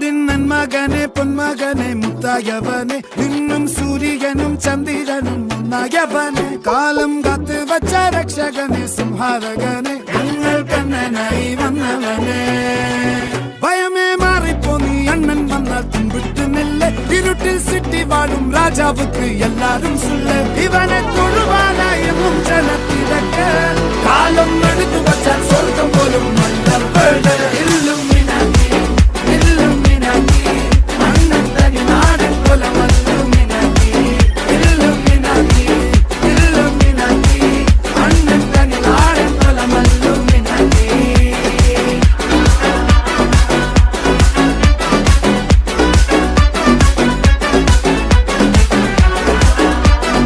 അൻപിൻ നന്മകനെ പൊന്മകനെ മുത്തായവനെ നിന്നും സൂര്യനും ചന്ദ്രനും ഒന്നായവനെ കാലം കാത്ത് വച്ച രക്ഷകനെ സംഹാരകനെ ഞങ്ങൾ കണ്ണനായി വന്നവനെ ഭയമേ മാറിപ്പോ നീ അണ്ണൻ വന്നാൽ തുമ്പിട്ട് നെല്ല് ഇരുട്ടിൽ സിറ്റി വാഴും രാജാവുക്ക് എല്ലാരും സുല്ല് ഇവനെ തൊഴുവാനായും ജനത്തിരക്ക് കാലം എടുത്തു വച്ചാൽ സ്വർഗം പോലും മണ്ണ